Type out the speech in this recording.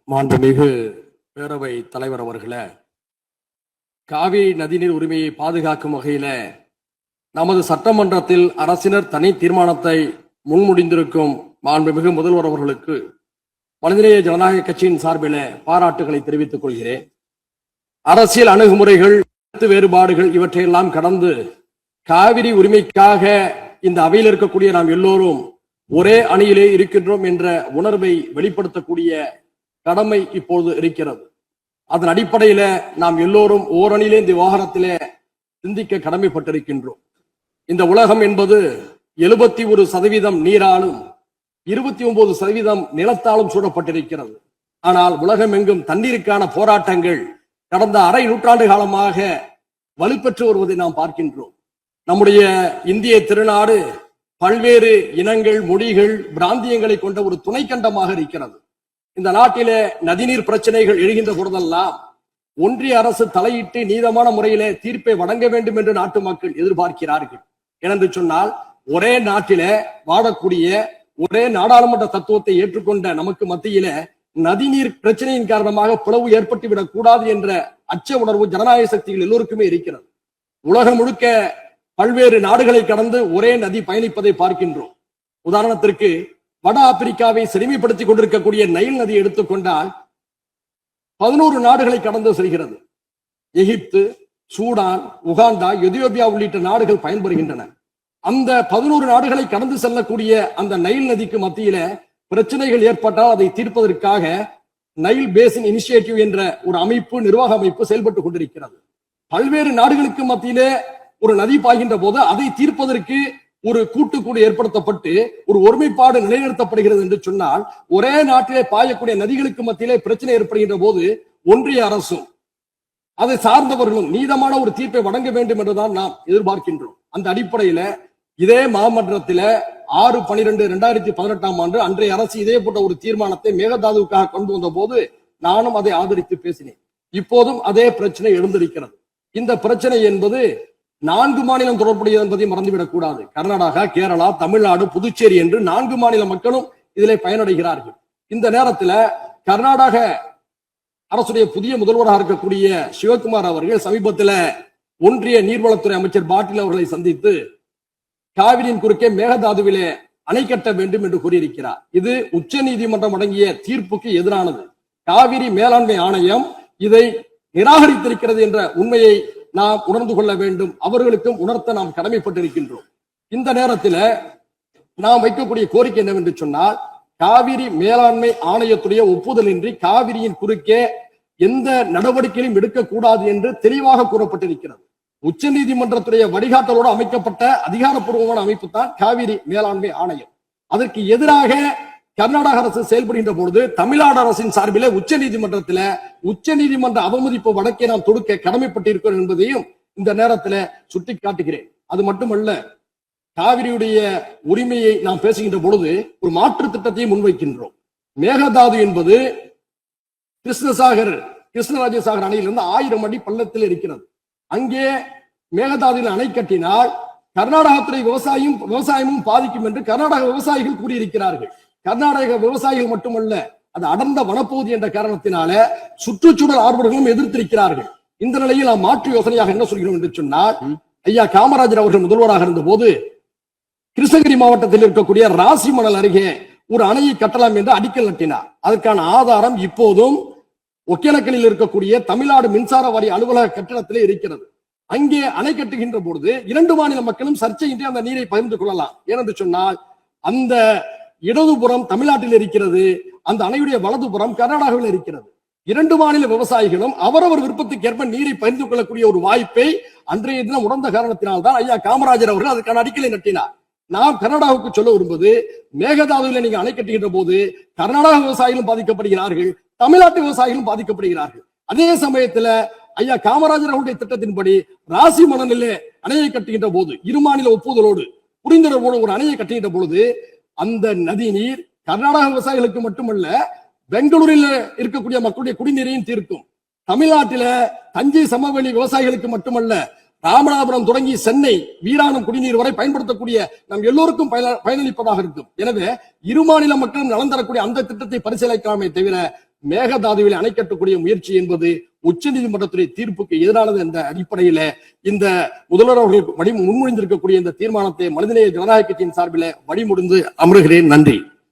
மாண்புமிகு பேரவை தலைவர் அவர்களே, காவிரி நதிநீர் உரிமையை பாதுகாக்கும் வகையில நமது சட்டமன்றத்தில் அரசினர் தனி தீர்மானத்தை முன்முடிந்திருக்கும் மாண்புமிகு முதல்வர் அவர்களுக்கு மனிதநேய ஜனநாயக கட்சியின் சார்பில் பாராட்டுகளை தெரிவித்துக் கொள்கிறேன். அரசியல் அணுகுமுறைகள், வேறுபாடுகள் இவற்றையெல்லாம் கடந்து காவிரி உரிமைக்காக இந்த அவையில் இருக்கக்கூடிய நாம் எல்லோரும் ஒரே அணியிலே இருக்கின்றோம் என்ற உணர்வை வெளிப்படுத்தக்கூடிய கடமை இப்போது இருக்கிறது. அதன் அடிப்படையில நாம் எல்லோரும் ஓரணியிலே இந்த விவகாரத்திலே சிந்திக்க கடமைப்பட்டிருக்கின்றோம். இந்த உலகம் என்பது 71% நீராலும் 29% நிலத்தாலும் சூழப்பட்டிருக்கிறது. ஆனால் உலகம் எங்கும் தண்ணீருக்கான போராட்டங்கள் கடந்த அரை நூற்றாண்டு காலமாக வலுப்பெற்று வருவதை நாம் பார்க்கின்றோம். நம்முடைய இந்திய திருநாடு பல்வேறு இனங்கள், மொழிகள், பிராந்தியங்களை கொண்ட ஒரு துணைக்கண்டமாக இருக்கிறது. இந்த நாட்டிலே நதிநீர் பிரச்சனைகள் எழுகின்ற பொழுதெல்லாம் ஒன்றிய அரசு தலையிட்டு நீதமான முறையிலே தீர்ப்பை வழங்க வேண்டும் என்று நாட்டு மக்கள் எதிர்பார்க்கிறார்கள். ஏனென்று சொன்னால், ஒரே நாட்டிலே வாழக்கூடிய ஒரே நாடாளுமன்ற தத்துவத்தை ஏற்றுக்கொண்ட நமக்கு மத்தியில நதிநீர் பிரச்சனையின் காரணமாக பிளவு ஏற்பட்டுவிடக் கூடாது என்ற அச்ச உணர்வு ஜனநாயக சக்திகள் எல்லோருக்குமே இருக்கிறது. உலகம் முழுக்க பல்வேறு நாடுகளை கடந்து ஒரே நதி பயணிப்பதை பார்க்கின்றோம். உதாரணத்திற்கு வட ஆப்பிரிக்காவை செழுமைப்படுத்திக் கொண்டிருக்கக்கூடிய நைல் நதியை எடுத்துக்கொண்டால் 11 நாடுகளை கடந்து செல்கிறது. எகிப்து, சூடான், உகாண்டா, எதியோப்பியா உள்ளிட்ட நாடுகள் பயன்பெறுகின்றன. அந்த 11 நாடுகளை கடந்து செல்லக்கூடிய அந்த நைல் நதிக்கு மத்தியில பிரச்சனைகள் ஏற்பட்டால் அதை தீர்ப்பதற்காக நைல் பேசின் இனிஷியேட்டிவ் என்ற ஒரு அமைப்பு, நிர்வாக அமைப்பு செயல்பட்டு கொண்டிருக்கிறது. பல்வேறு நாடுகளுக்கு மத்தியிலே ஒரு நதி பாய்கின்ற போது அதை தீர்ப்பதற்கு ஒரு கூட்டுக்குழு ஏற்படுத்தப்பட்டு ஒரு ஒருமைப்பாடு நிலைநிறுத்தப்படுகிறது என்று சொன்னால், ஒரே நாட்டிலே பாயக்கூடிய நதிகளுக்கு மத்தியிலே பிரச்சனை ஏற்படுகின்ற போது ஒன்றிய அரசும் அதை சார்ந்தவர்களும் நீதமான ஒரு தீர்ப்பை வழங்க வேண்டும் என்றுதான் நாம் எதிர்பார்க்கின்றோம். அந்த அடிப்படையில இதே மாமன்றத்தில 6/12/2018 அன்றைய அரசு இதே போன்ற ஒரு தீர்மானத்தை மேகதாதுவுக்காக கொண்டு வந்த போது நானும் அதை ஆதரித்து பேசினேன். இப்போதும் அதே பிரச்சனை எழுந்திருக்கிறது. இந்த பிரச்சனை என்பது 4 மாநிலம் தொடர்புடையது என்பதை மறந்துவிடக் கூடாது. கர்நாடகா, கேரளா, தமிழ்நாடு, புதுச்சேரி என்று 4 மாநில மக்களும் இதிலே பயனடைகிறார்கள். இந்த நேரத்தில் கர்நாடக அரசுடைய புதிய முதல்வராக இருக்கக்கூடிய சிவகுமார் அவர்கள் சமீபத்தில் ஒன்றிய நீர்வளத்துறை அமைச்சர் பாட்டீல் அவர்களை சந்தித்து காவிரியின் குறுக்கே மேகதாதுவிலே அணை கட்ட வேண்டும் என்று கூறியிருக்கிறார். இது உச்ச நீதிமன்றம் வழங்கிய தீர்ப்புக்கு எதிரானது. காவிரி மேலாண்மை ஆணையம் இதை நிராகரித்திருக்கிறது என்ற உண்மையை நாம் உணர்ந்து கொள்ள வேண்டும். அவர்களுக்கும் உணர்த்த நாம் கடமைப்பட்டிருக்கின்றோம். இந்த நேரத்தில் நாம் வைக்கக்கூடிய கோரிக்கை என்னவென்று சொன்னால், காவிரி மேலாண்மை ஆணையத்துடைய ஒப்புதலின்றி காவிரியின் குறுக்கே எந்த நடவடிக்கையும் எடுக்கக்கூடாது என்று தெளிவாக கூறப்பட்டிருக்கிறது. உச்ச நீதிமன்றத்துடைய வழிகாட்டலோடு அமைக்கப்பட்ட அதிகாரப்பூர்வமான அமைப்பு தான் காவிரி மேலாண்மை ஆணையம். அதற்கு எதிராக கர்நாடக அரசு செயல்படுகின்ற பொழுது தமிழ்நாடு அரசின் சார்பில் உச்ச நீதிமன்ற அவமதிப்பு வழக்கை நாம் தொடுக்க கடமைப்பட்டிருக்கிறோம் என்பதையும் இந்த நேரத்தில் சுட்டிக்காட்டுகிறேன். அது மட்டுமல்ல, காவிரியுடைய உரிமையை நாம் பேசுகின்ற பொழுது ஒரு மாற்று திட்டத்தை முன்வைக்கின்றோம். மேகதாது என்பது கிருஷ்ணராஜசாகர் அணையிலிருந்து 1000 அடி பள்ளத்தில் இருக்கிறது. அங்கே மேகதாதுவில் அணை கட்டினால் கர்நாடகத்துறை விவசாயமும் பாதிக்கும் என்று கர்நாடக விவசாயிகள் கூறியிருக்கிறார்கள். கர்நாடக விவசாயிகள் மட்டுமல்ல, அது அடர்ந்த வனப்பகுதி என்ற காரணத்தினால சுற்றுச்சூழல் ஆர்வலர்களும் எதிர்த்திருக்கிறார்கள். இந்த நிலையில் நாம் மாற்று யோசனையாக என்ன சொல்கிறோம் என்று சொன்னால், ஐயா காமராஜர் அவர்கள் முதல்வராக இருந்த போது கிருஷ்ணகிரி மாவட்டத்தில் இருக்கக்கூடிய ராசிமணல் அருகே ஒரு அணையை கட்டலாம் என்று அடிக்கல் நட்டினார். அதற்கான ஆதாரம் இப்போதும் ஒகேனக்கலில் இருக்கக்கூடிய தமிழ்நாடு மின்சார வாரிய அலுவலக கட்டிடத்திலே இருக்கிறது. அங்கே அணை கட்டுகின்ற பொழுது 2 மாநில மக்களும் சர்ச்சையின்றி அந்த நீரை பகிர்ந்து கொள்ளலாம். ஏனென்று சொன்னால், அந்த இடதுபுறம் தமிழ்நாட்டில் இருக்கிறது, அந்த அணையுடைய வலதுபுறம் கர்நாடகாவில் இருக்கிறது. 2 மாநில விவசாயிகளும் அவரவர் விருப்பத்துக்கு ஏற்ப நீரை பகிர்ந்து கொள்ளக்கூடிய ஒரு வாய்ப்பை அன்றைய தினம் உணர்ந்த காரணத்தினால்தான் ஐயா காமராஜர் அவர்கள் அதுக்கான அடிக்கலை நட்டினார். நாம் கர்நாடகாவுக்கு சொல்ல விரும்புவது, மேகதாதுவில் நீங்க அணை கட்டுகின்ற போது கர்நாடக விவசாயிகளும் பாதிக்கப்படுகிறார்கள், தமிழ்நாட்டு விவசாயிகளும் பாதிக்கப்படுகிறார்கள். அதே சமயத்துல ஐயா காமராஜர் அவருடைய திட்டத்தின்படி ராசி மணலிலே அணையை கட்டுகின்ற போது 2 மாநில ஒப்புதலோடு புரிந்துணர்வோடு ஒரு அணையை கட்டுகின்ற பொழுது அந்த நதி நீர் கர்நாடக விவசாயிகளுக்கு மட்டுமல்ல, பெங்களூரில் இருக்கக்கூடிய மக்களுடைய குடிநீரையும் தீர்க்கும். தமிழ்நாட்டில தஞ்சை சமவெளி விவசாயிகளுக்கு மட்டுமல்ல, ராமநாதபுரம் தொடங்கி சென்னை வீராணம் குடிநீர் வரை பயன்படுத்தக்கூடிய நம் எல்லோருக்கும் பயனளிப்பதாக இருக்கும். எனவே 2 மாநில மக்களும் நலன் தரக்கூடிய அந்த திட்டத்தை பரிசீலிக்கலாமே தவிர மேகதாதுவில் அணை கட்டக்கூடிய முயற்சி என்பது உச்சநீதிமன்றத்துடைய தீர்ப்புக்கு எதிரானது என்ற அடிப்படையில இந்த முதல்வர் அவர்கள் முன்மொழிந்திருக்கக்கூடிய இந்த தீர்மானத்தை மனிதநேய ஜனநாயக கட்சியின் சார்பில் வழிமுடிந்து அமர்கிறேன். நன்றி.